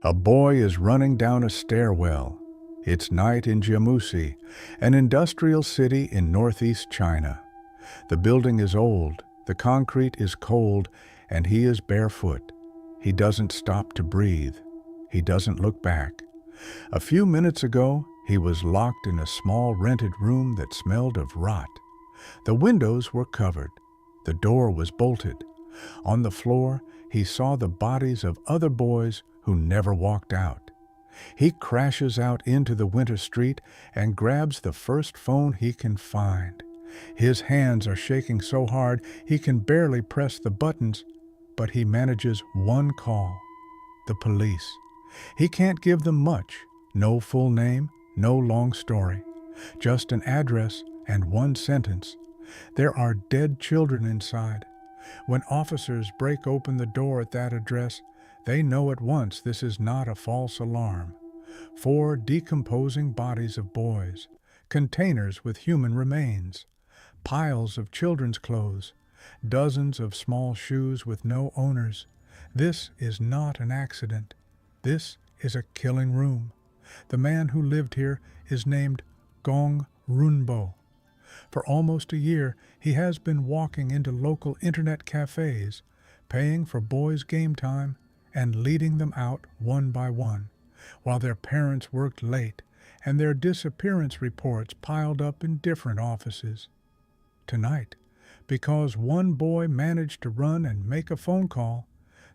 A boy is running down a stairwell. It's night in Jiamusi, an industrial city in northeast China. The building is old, the concrete is cold, and he is barefoot. He doesn't stop to breathe. He doesn't look back. A few minutes ago, he was locked in a small rented room that smelled of rot. The windows were covered. The door was bolted. On the floor, he saw the bodies of other boys who never walked out. He crashes out into the winter street and grabs the first phone he can find. His hands are shaking so hard he can barely press the buttons, but he manages one call: the police. He can't give them much, no full name, no long story, just an address and one sentence: there are dead children inside. When officers break open the door at that address, they know at once this is not a false alarm. 4 decomposing bodies of boys, containers with human remains, piles of children's clothes, dozens of small shoes with no owners. This is not an accident. This is a killing room. The man who lived here is named Gong Runbo. For almost a year, he has been walking into local internet cafes, paying for boys' game time and leading them out one by one, while their parents worked late and their disappearance reports piled up in different offices. Tonight, because one boy managed to run and make a phone call,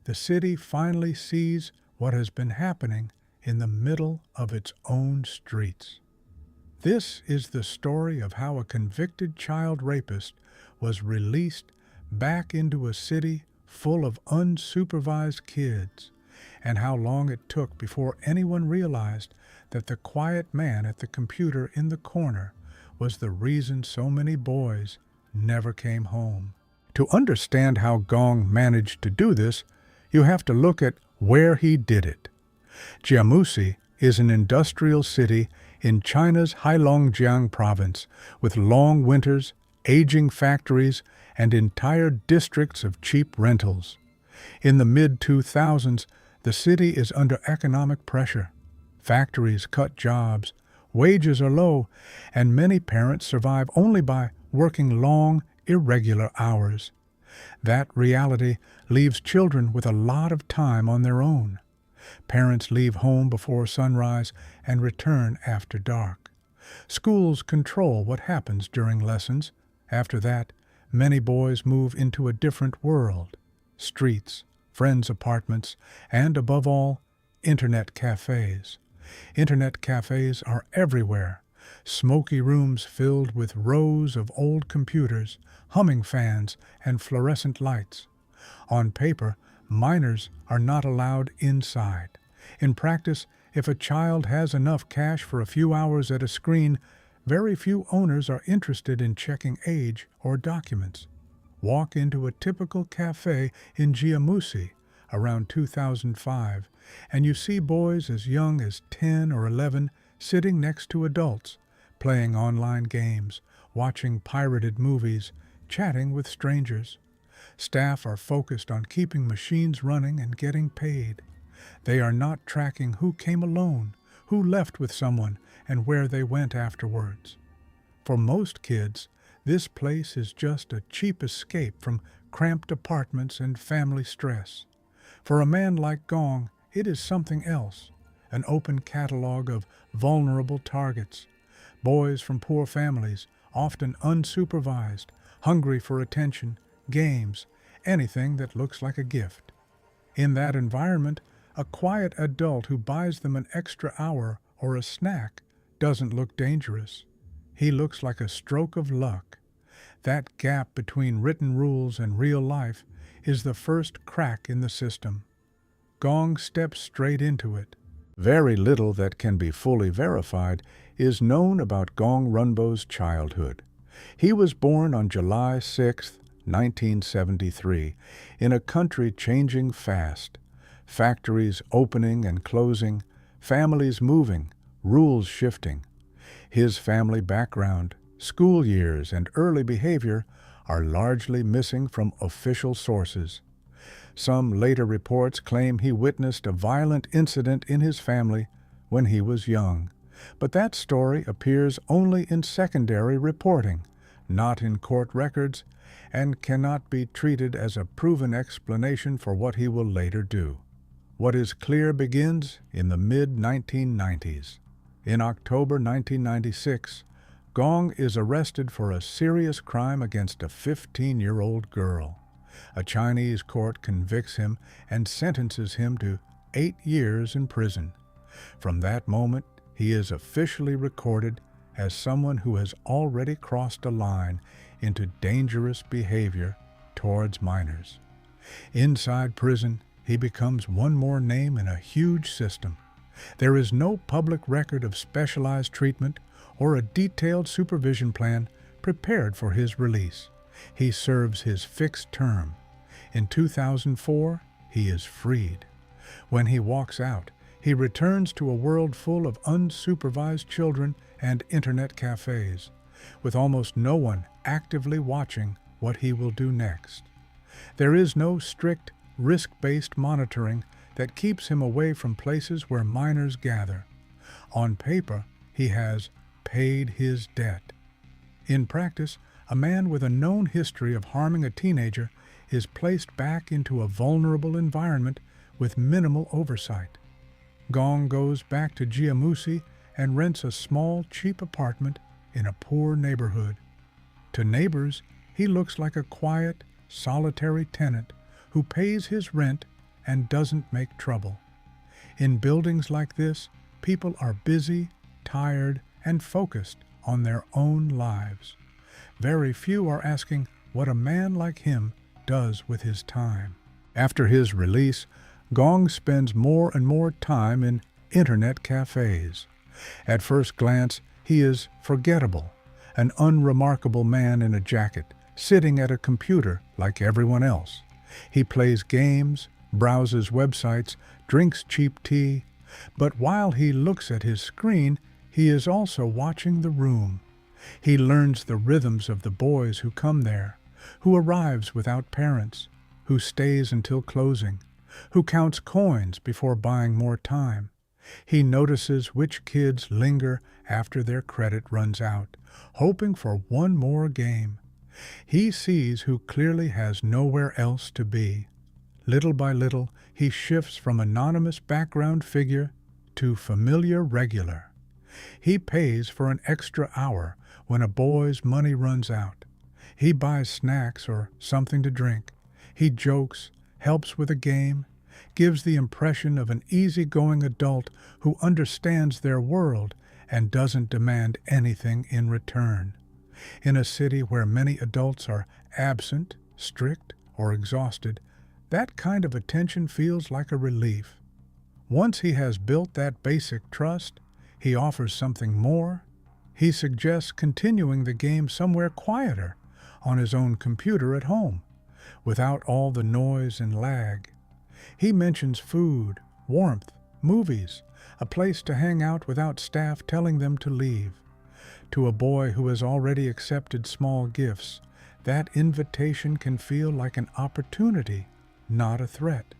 the city finally sees what has been happening in the middle of its own streets. This is the story of how a convicted child rapist was released back into a city full of unsupervised kids, and how long it took before anyone realized that the quiet man at the computer in the corner was the reason so many boys never came home. To understand how Gong managed to do this, you have to look at where he did it. Jiamusi is an industrial city in China's Heilongjiang province, with long winters, aging factories, and entire districts of cheap rentals. In the mid-2000s, the city is under economic pressure. Factories cut jobs, wages are low, and many parents survive only by working long, irregular hours. That reality leaves children with a lot of time on their own. Parents leave home before sunrise and return after dark. Schools control what happens during lessons. After that, many boys move into a different world: streets, friends' apartments, and above all, internet cafes. Internet cafes are everywhere. Smoky rooms filled with rows of old computers, humming fans, and fluorescent lights. On paper, minors are not allowed inside. In practice, if a child has enough cash for a few hours at a screen, very few owners are interested in checking age or documents. Walk into a typical cafe in Jiamusi around 2005, and you see boys as young as 10 or 11 sitting next to adults, playing online games, watching pirated movies, chatting with strangers. Staff are focused on keeping machines running and getting paid. They are not tracking who came alone, who left with someone, and where they went afterwards. For most kids, this place is just a cheap escape from cramped apartments and family stress. For a man like Gong, it is something else: an open catalog of vulnerable targets. Boys from poor families, often unsupervised, hungry for attention, games, anything that looks like a gift. In that environment, a quiet adult who buys them an extra hour or a snack doesn't look dangerous. He looks like a stroke of luck. That gap between written rules and real life is the first crack in the system. Gong steps straight into it. Very little that can be fully verified is known about Gong Runbo's childhood. He was born on July 6, 1973, in a country changing fast. Factories opening and closing, families moving, rules shifting. His family background, school years, and early behavior are largely missing from official sources. Some later reports claim he witnessed a violent incident in his family when he was young, but that story appears only in secondary reporting, not in court records, and cannot be treated as a proven explanation for what he will later do. What is clear begins in the mid-1990s. In October 1996, Gong is arrested for a serious crime against a 15-year-old girl. A Chinese court convicts him and sentences him to 8 years in prison. From that moment, he is officially recorded as someone who has already crossed a line into dangerous behavior towards minors. Inside prison, he becomes one more name in a huge system. There is no public record of specialized treatment or a detailed supervision plan prepared for his release. He serves his fixed term. In 2004, he is freed. When he walks out, he returns to a world full of unsupervised children and internet cafes, with almost no one actively watching what he will do next. There is no strict, risk-based monitoring that keeps him away from places where minors gather. On paper, he has paid his debt. In practice, a man with a known history of harming a teenager is placed back into a vulnerable environment with minimal oversight. Gong goes back to Jiamusi and rents a small, cheap apartment in a poor neighborhood. To neighbors, he looks like a quiet, solitary tenant who pays his rent and doesn't make trouble. In buildings like this, people are busy, tired, and focused on their own lives. Very few are asking what a man like him does with his time. After his release, Gong spends more and more time in internet cafes. At first glance, he is forgettable, an unremarkable man in a jacket, sitting at a computer like everyone else. He plays games, browses websites, drinks cheap tea, but while he looks at his screen, he is also watching the room. He learns the rhythms of the boys who come there, who arrives without parents, who stays until closing, who counts coins before buying more time. He notices which kids linger after their credit runs out, hoping for one more game. He sees who clearly has nowhere else to be. Little by little, he shifts from anonymous background figure to familiar regular. He pays for an extra hour when a boy's money runs out. He buys snacks or something to drink. He jokes, helps with a game, gives the impression of an easygoing adult who understands their world and doesn't demand anything in return. In a city where many adults are absent, strict, or exhausted, that kind of attention feels like a relief. Once he has built that basic trust, he offers something more. He suggests continuing the game somewhere quieter, on his own computer at home, without all the noise and lag. He mentions food, warmth, movies, a place to hang out without staff telling them to leave. To a boy who has already accepted small gifts, that invitation can feel like an opportunity, not a threat.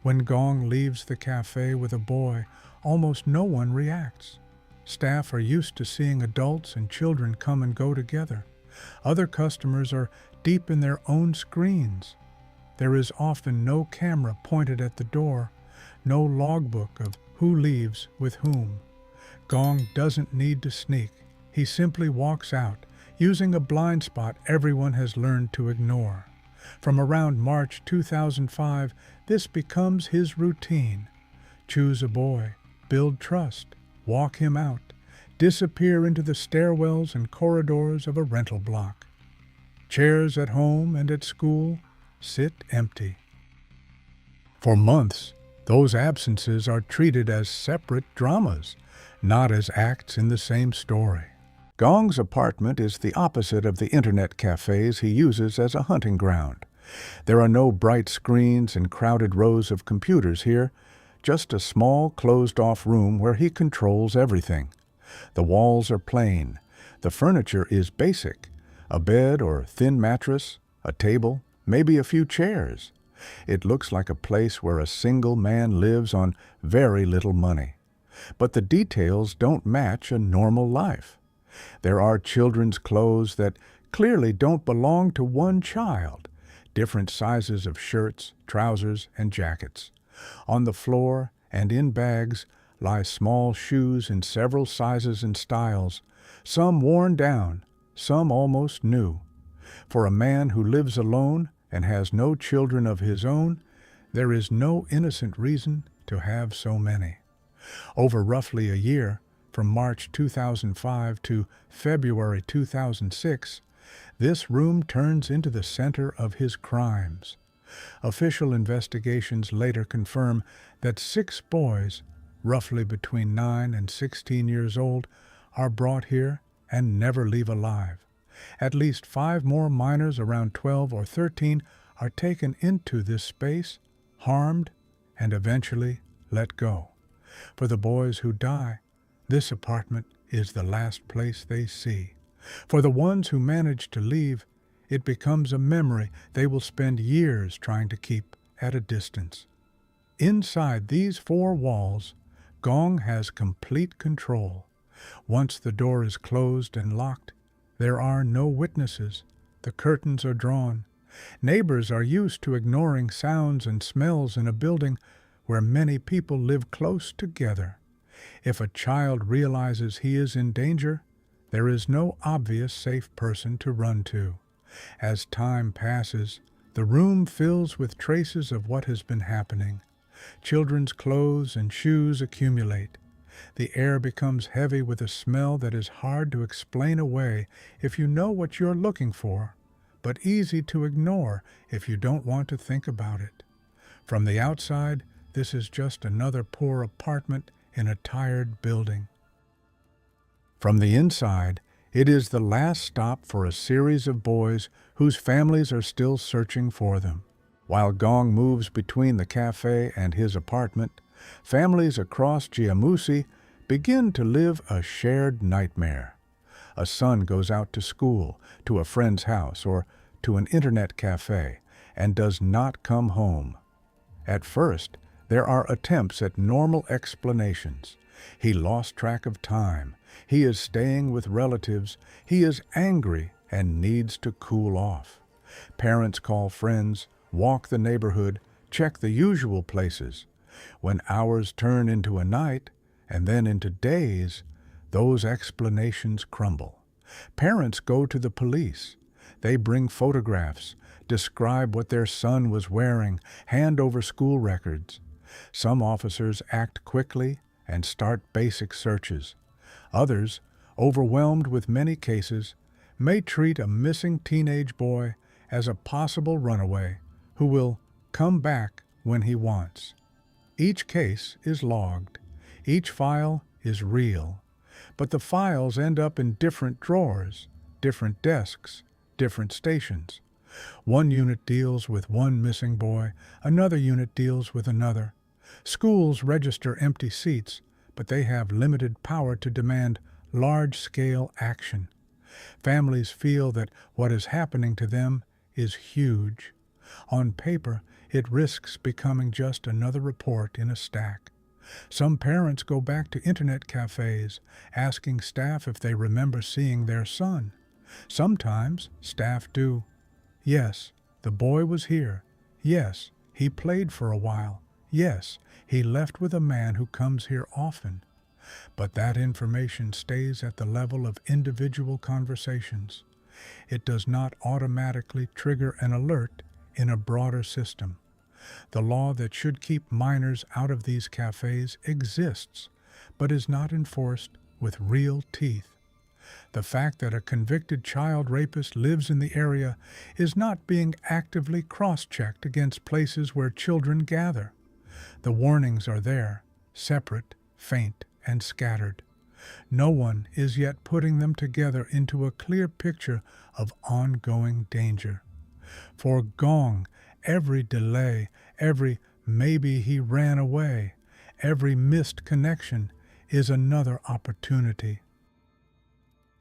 When Gong leaves the cafe with a boy, almost no one reacts. Staff are used to seeing adults and children come and go together. Other customers are deep in their own screens. There is often no camera pointed at the door, no logbook of who leaves with whom. Gong doesn't need to sneak. He simply walks out, using a blind spot everyone has learned to ignore. From around March 2005, this becomes his routine. Choose a boy, build trust, walk him out, disappear into the stairwells and corridors of a rental block. Chairs at home and at school sit empty. For months, those absences are treated as separate dramas, not as acts in the same story. Gong's apartment is the opposite of the internet cafes he uses as a hunting ground. There are no bright screens and crowded rows of computers here, just a small, closed-off room where he controls everything. The walls are plain. The furniture is basic. A bed or thin mattress, a table, maybe a few chairs. It looks like a place where a single man lives on very little money. But the details don't match a normal life. There are children's clothes that clearly don't belong to one child, different sizes of shirts, trousers, and jackets. On the floor and in bags lie small shoes in several sizes and styles, some worn down, some almost new. For a man who lives alone and has no children of his own, there is no innocent reason to have so many. Over roughly a year, from March 2005 to February 2006, this room turns into the center of his crimes. Official investigations later confirm that 6 boys, roughly between 9 and 16 years old, are brought here and never leave alive. At least 5 more minors around 12 or 13 are taken into this space, harmed, and eventually let go. For the boys who die, this apartment is the last place they see. For the ones who manage to leave, it becomes a memory they will spend years trying to keep at a distance. Inside these 4 walls, Gong has complete control. Once the door is closed and locked, there are no witnesses. The curtains are drawn. Neighbors are used to ignoring sounds and smells in a building where many people live close together. If a child realizes he is in danger, there is no obvious safe person to run to. As time passes, the room fills with traces of what has been happening. Children's clothes and shoes accumulate. The air becomes heavy with a smell that is hard to explain away if you know what you're looking for, but easy to ignore if you don't want to think about it. From the outside, this is just another poor apartment in a tired building. From the inside, it is the last stop for a series of boys whose families are still searching for them. While Gong moves between the cafe and his apartment, families across Jiamusi begin to live a shared nightmare. A son goes out to school, to a friend's house, or to an internet cafe, and does not come home. At first, there are attempts at normal explanations. He lost track of time. He is staying with relatives. He is angry and needs to cool off. Parents call friends, walk the neighborhood, check the usual places. When hours turn into a night, and then into days, those explanations crumble. Parents go to the police. They bring photographs, describe what their son was wearing, hand over school records. Some officers act quickly and start basic searches. Others, overwhelmed with many cases, may treat a missing teenage boy as a possible runaway who will come back when he wants. Each case is logged. Each file is real. But the files end up in different drawers, different desks, different stations. One unit deals with one missing boy, another unit deals with another. Schools register empty seats, but they have limited power to demand large-scale action. Families feel that what is happening to them is huge. On paper, it risks becoming just another report in a stack. Some parents go back to internet cafes, asking staff if they remember seeing their son. Sometimes staff do. Yes, the boy was here. Yes, he played for a while. Yes, he left with a man who comes here often. But that information stays at the level of individual conversations. It does not automatically trigger an alert in a broader system. The law that should keep minors out of these cafes exists, but is not enforced with real teeth. The fact that a convicted child rapist lives in the area is not being actively cross-checked against places where children gather. The warnings are there, separate, faint, and scattered. No one is yet putting them together into a clear picture of ongoing danger. For Gong, every delay, every maybe he ran away, every missed connection is another opportunity.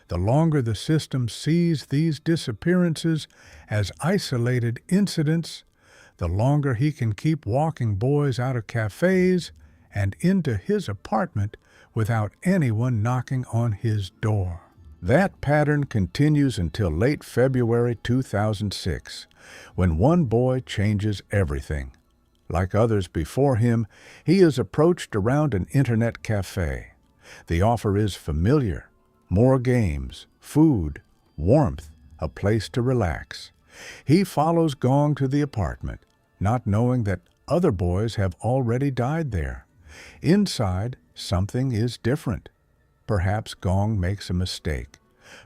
The longer the system sees these disappearances as isolated incidents, the longer he can keep walking boys out of cafes and into his apartment without anyone knocking on his door. That pattern continues until late February 2006, when one boy changes everything. Like others before him, he is approached around an internet cafe. The offer is familiar: more games, food, warmth, a place to relax. He follows Gong to the apartment, not knowing that other boys have already died there. Inside, something is different. Perhaps Gong makes a mistake.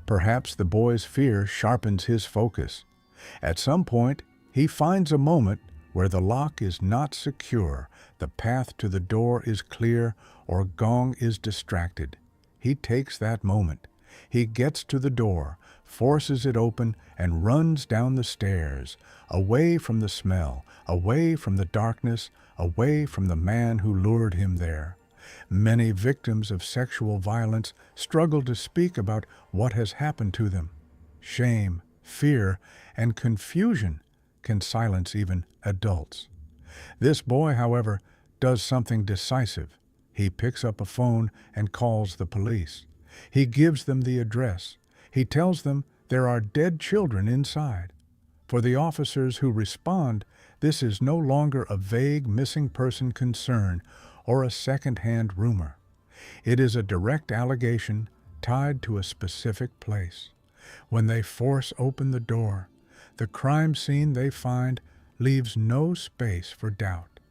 Perhaps the boy's fear sharpens his focus. At some point, he finds a moment where the lock is not secure, the path to the door is clear, or Gong is distracted. He takes that moment. He gets to the door, forces it open, and runs down the stairs, away from the smell, away from the darkness, away from the man who lured him there. Many victims of sexual violence struggle to speak about what has happened to them. Shame, fear, and confusion can silence even adults. This boy, however, does something decisive. He picks up a phone and calls the police. He gives them the address. He tells them there are dead children inside. For the officers who respond, this is no longer a vague missing person concern or a second-hand rumor. It is a direct allegation tied to a specific place. When they force open the door, the crime scene they find leaves no space for doubt.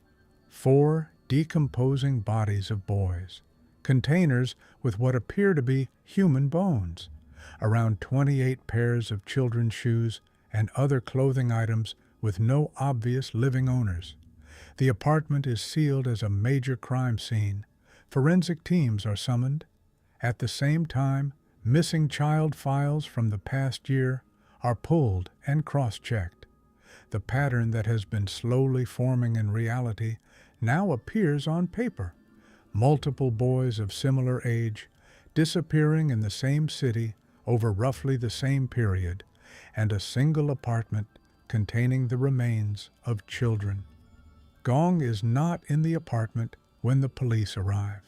4 decomposing bodies of boys, containers with what appear to be human bones, around 28 pairs of children's shoes, and other clothing items with no obvious living owners. The apartment is sealed as a major crime scene. Forensic teams are summoned. At the same time, missing child files from the past year are pulled and cross-checked. The pattern that has been slowly forming in reality now appears on paper. Multiple boys of similar age disappearing in the same city over roughly the same period, and a single apartment containing the remains of children. Gong is not in the apartment when the police arrive,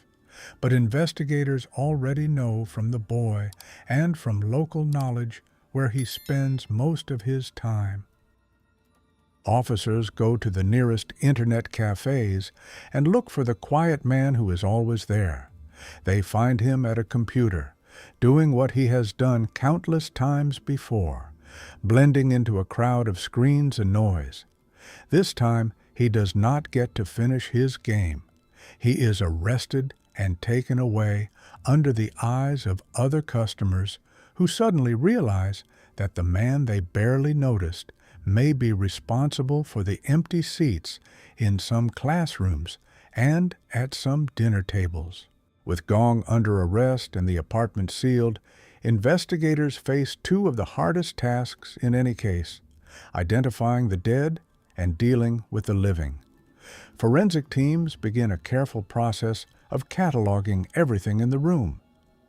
but investigators already know from the boy and from local knowledge where he spends most of his time. Officers go to the nearest internet cafes and look for the quiet man who is always there. They find him at a computer, doing what he has done countless times before, blending into a crowd of screens and noise. This time, he does not get to finish his game. He is arrested and taken away under the eyes of other customers who suddenly realize that the man they barely noticed may be responsible for the empty seats in some classrooms and at some dinner tables. With Gong under arrest and the apartment sealed, investigators face 2 of the hardest tasks in any case: identifying the dead and dealing with the living. Forensic teams begin a careful process of cataloging everything in the room: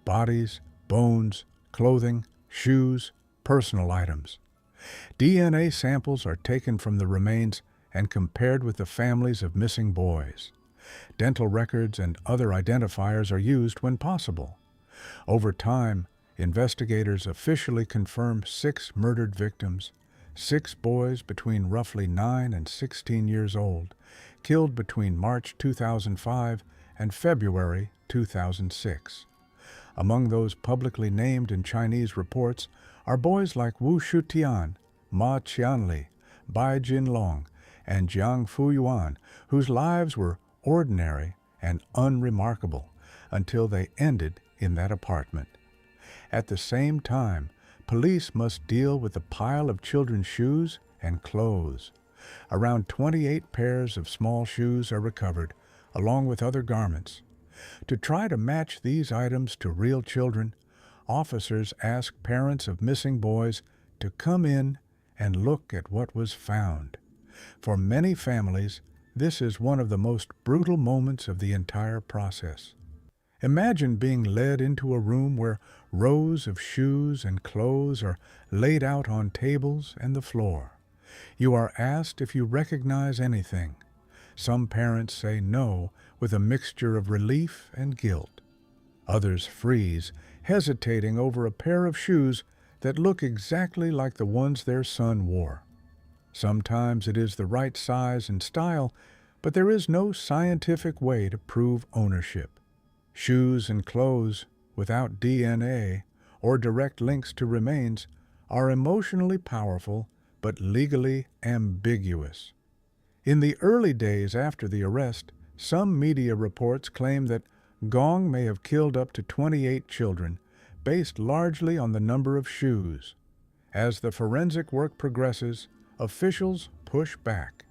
bodies, bones, clothing, shoes, personal items. DNA samples are taken from the remains and compared with the families of missing boys. Dental records and other identifiers are used when possible. Over time, investigators officially confirm 6 murdered victims, 6 boys between roughly 9 and 16 years old, killed between March 2005 and February 2006. Among those publicly named in Chinese reports are boys like Wu Shutian, Ma Qianli, Bai Jinlong, and Jiang Fuyuan, whose lives were ordinary and unremarkable until they ended in that apartment. At the same time, police must deal with the pile of children's shoes and clothes. Around 28 pairs of small shoes are recovered, along with other garments. To try to match these items to real children, officers ask parents of missing boys to come in and look at what was found. For many families, this is one of the most brutal moments of the entire process. Imagine being led into a room where rows of shoes and clothes are laid out on tables and the floor. You are asked if you recognize anything. Some parents say no with a mixture of relief and guilt. Others freeze, hesitating over a pair of shoes that look exactly like the ones their son wore. Sometimes it is the right size and style, but there is no scientific way to prove ownership. Shoes and clothes without DNA or direct links to remains are emotionally powerful but legally ambiguous. In the early days after the arrest, some media reports claim that Gong may have killed up to 28 children, based largely on the number of shoes. As the forensic work progresses, officials push back.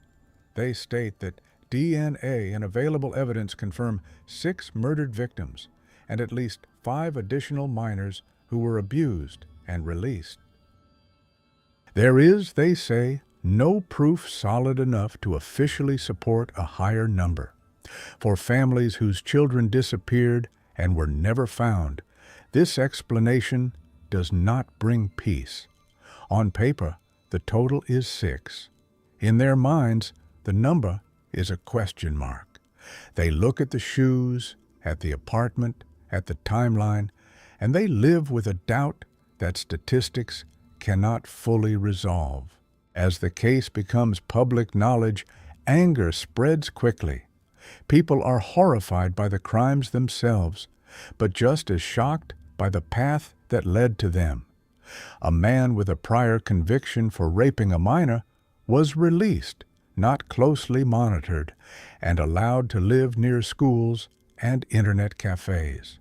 They state that DNA and available evidence confirm 6 murdered victims and at least 5 additional minors who were abused and released. There is, they say, no proof solid enough to officially support a higher number. For families whose children disappeared and were never found, this explanation does not bring peace. On paper, the total is 6. In their minds, the number is a question mark. They look at the shoes, at the apartment, at the timeline, and they live with a doubt that statistics cannot fully resolve. As the case becomes public knowledge, anger spreads quickly. People are horrified by the crimes themselves, but just as shocked by the path that led to them. A man with a prior conviction for raping a minor was released, not closely monitored, and allowed to live near schools and internet cafes.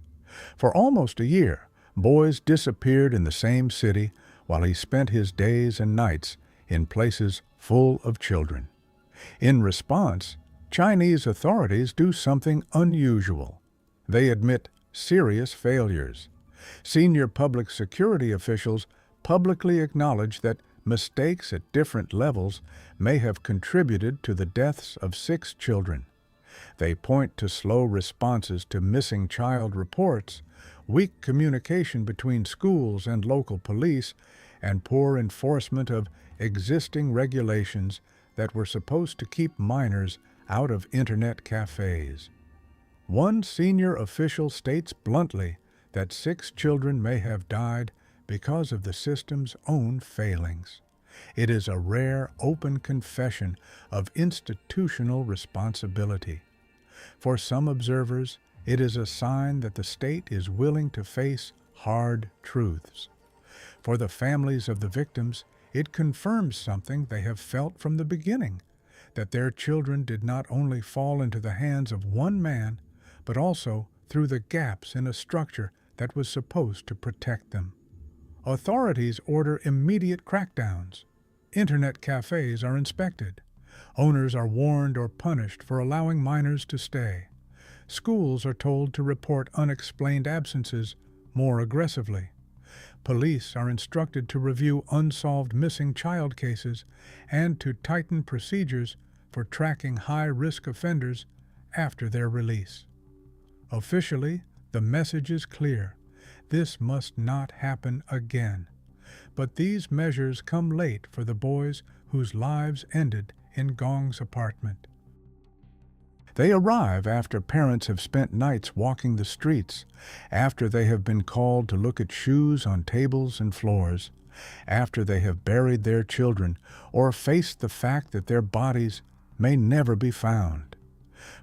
For almost a year, boys disappeared in the same city while he spent his days and nights in places full of children. In response, Chinese authorities do something unusual. They admit serious failures. Senior public security officials publicly acknowledge that mistakes at different levels may have contributed to the deaths of 6 children. They point to slow responses to missing child reports, weak communication between schools and local police, and poor enforcement of existing regulations that were supposed to keep minors out of internet cafes. One senior official states bluntly that 6 children may have died because of the system's own failings. It is a rare, open confession of institutional responsibility. For some observers, it is a sign that the state is willing to face hard truths. For the families of the victims, it confirms something they have felt from the beginning, that their children did not only fall into the hands of one man, but also through the gaps in a structure that was supposed to protect them. Authorities order immediate crackdowns. Internet cafes are inspected. Owners are warned or punished for allowing minors to stay. Schools are told to report unexplained absences more aggressively. Police are instructed to review unsolved missing child cases and to tighten procedures for tracking high-risk offenders after their release. Officially, the message is clear. This must not happen again. But these measures come late for the boys whose lives ended in Gong's apartment. They arrive after parents have spent nights walking the streets, after they have been called to look at shoes on tables and floors, after they have buried their children or faced the fact that their bodies may never be found.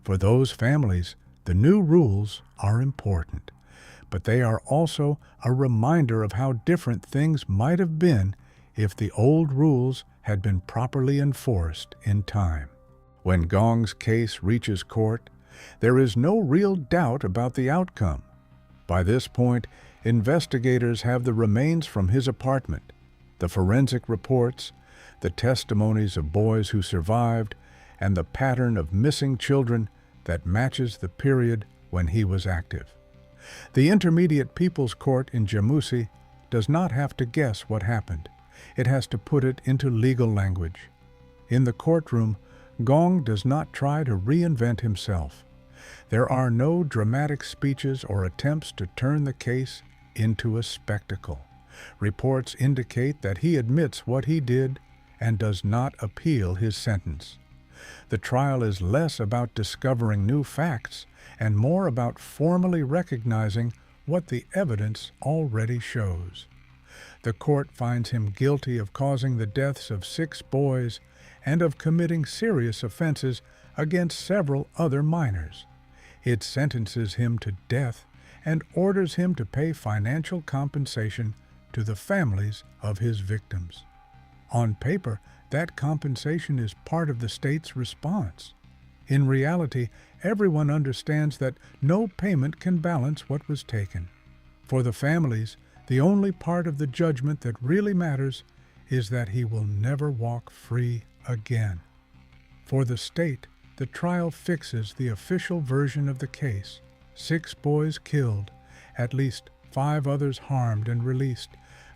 For those families, the new rules are important, but they are also a reminder of how different things might have been if the old rules had been properly enforced in time. When Gong's case reaches court, there is no real doubt about the outcome. By this point, investigators have the remains from his apartment, the forensic reports, the testimonies of boys who survived, and the pattern of missing children that matches the period when he was active. The Intermediate People's Court in Jimusi does not have to guess what happened. It has to put it into legal language. In the courtroom, Gong does not try to reinvent himself. There are no dramatic speeches or attempts to turn the case into a spectacle. Reports indicate that he admits what he did and does not appeal his sentence. The trial is less about discovering new facts and more about formally recognizing what the evidence already shows. The court finds him guilty of causing the deaths of 6 boys and of committing serious offenses against several other minors. It sentences him to death and orders him to pay financial compensation to the families of his victims. On paper, that compensation is part of the state's response. In reality, everyone understands that no payment can balance what was taken. For the families, the only part of the judgment that really matters is that he will never walk free again. For the state, the trial fixes the official version of the case: 6 boys killed, at least 5 others harmed and released,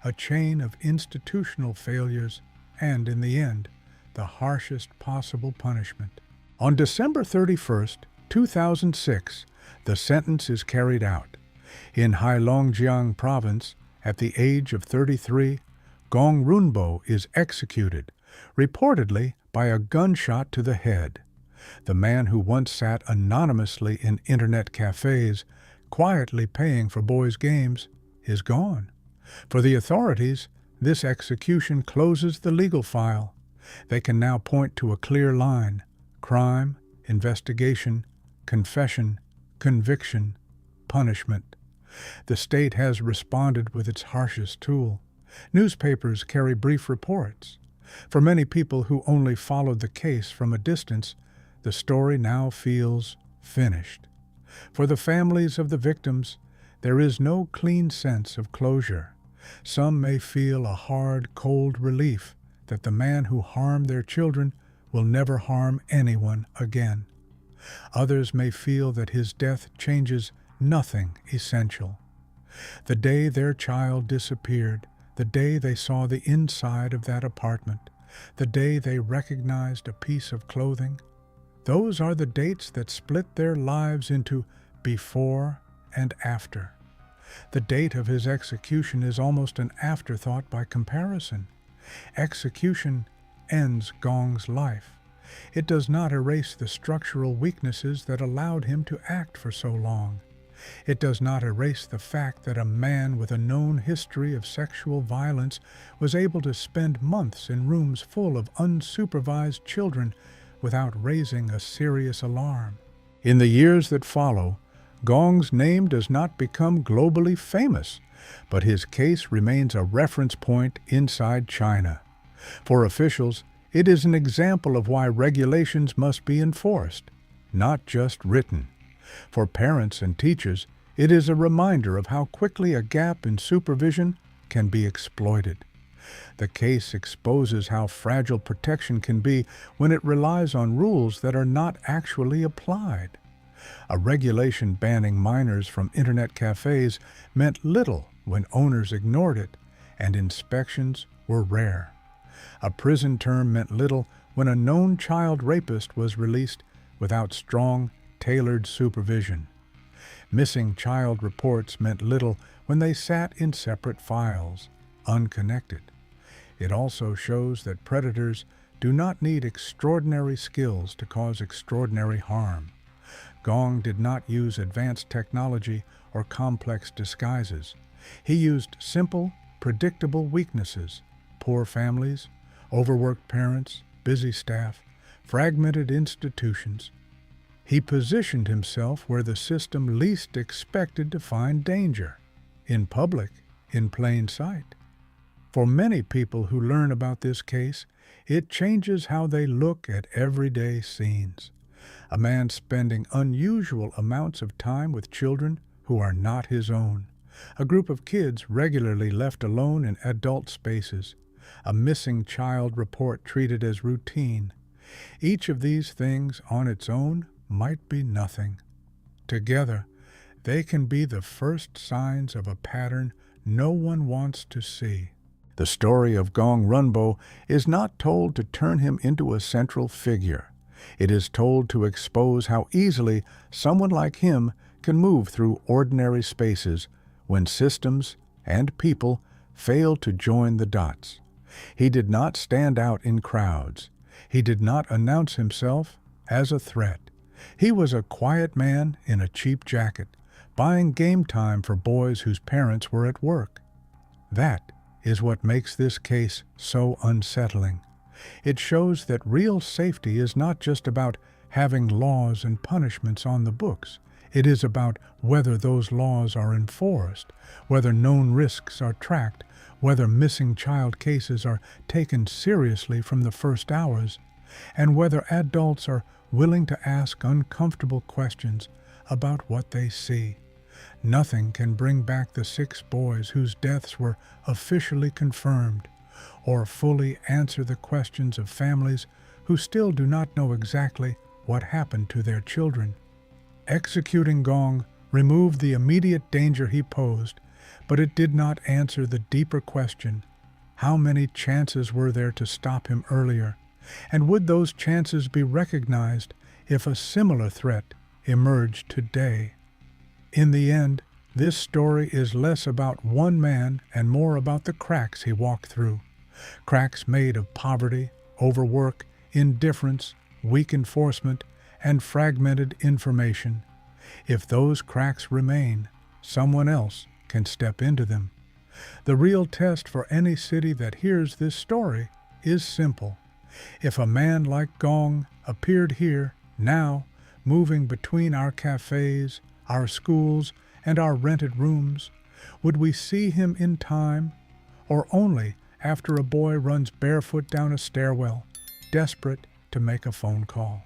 a chain of institutional failures, and in the end, the harshest possible punishment. On December 31st, 2006, the sentence is carried out. In Heilongjiang province, at the age of 33, Gong Runbo is executed, reportedly by a gunshot to the head. The man who once sat anonymously in internet cafes, quietly paying for boys' games, is gone. For the authorities, this execution closes the legal file. They can now point to a clear line: crime, investigation, confession, conviction, punishment. The state has responded with its harshest tool. Newspapers carry brief reports. For many people who only followed the case from a distance, the story now feels finished. For the families of the victims, there is no clean sense of closure. Some may feel a hard, cold relief that the man who harmed their children will never harm anyone again. Others may feel that his death changes nothing essential. The day their child disappeared, the day they saw the inside of that apartment, the day they recognized a piece of clothing, those are the dates that split their lives into before and after. The date of his execution is almost an afterthought by comparison. Execution ends Gong's life. It does not erase the structural weaknesses that allowed him to act for so long. It does not erase the fact that a man with a known history of sexual violence was able to spend months in rooms full of unsupervised children without raising a serious alarm. In the years that follow, Gong's name does not become globally famous, but his case remains a reference point inside China. For officials, it is an example of why regulations must be enforced, not just written. For parents and teachers, it is a reminder of how quickly a gap in supervision can be exploited. The case exposes how fragile protection can be when it relies on rules that are not actually applied. A regulation banning minors from internet cafes meant little when owners ignored it, and inspections were rare. A prison term meant little when a known child rapist was released without strong, tailored supervision. Missing child reports meant little when they sat in separate files, unconnected. It also shows that predators do not need extraordinary skills to cause extraordinary harm. Gong did not use advanced technology or complex disguises. He used simple, predictable weaknesses: poor families, overworked parents, busy staff, fragmented institutions. He positioned himself where the system least expected to find danger: in public, in plain sight. For many people who learn about this case, it changes how they look at everyday scenes. A man spending unusual amounts of time with children who are not his own. A group of kids regularly left alone in adult spaces. A missing child report treated as routine. Each of these things on its own might be nothing. Together, they can be the first signs of a pattern no one wants to see. The story of Gong Runbo is not told to turn him into a central figure. It is told to expose how easily someone like him can move through ordinary spaces when systems and people fail to join the dots. He did not stand out in crowds. He did not announce himself as a threat. He was a quiet man in a cheap jacket, buying game time for boys whose parents were at work. That is what makes this case so unsettling. It shows that real safety is not just about having laws and punishments on the books. It is about whether those laws are enforced, whether known risks are tracked, whether missing child cases are taken seriously from the first hours, and whether adults are willing to ask uncomfortable questions about what they see. Nothing can bring back the 6 boys whose deaths were officially confirmed, or fully answer the questions of families who still do not know exactly what happened to their children. Executing Gong removed the immediate danger he posed, but it did not answer the deeper question: how many chances were there to stop him earlier, and would those chances be recognized if a similar threat emerged today? In the end, this story is less about one man and more about the cracks he walked through. Cracks made of poverty, overwork, indifference, weak enforcement, and fragmented information. If those cracks remain, someone else can step into them. The real test for any city that hears this story is simple. If a man like Gong appeared here, now, moving between our cafes, our schools, and our rented rooms, would we see him in time, or only after a boy runs barefoot down a stairwell, desperate to make a phone call?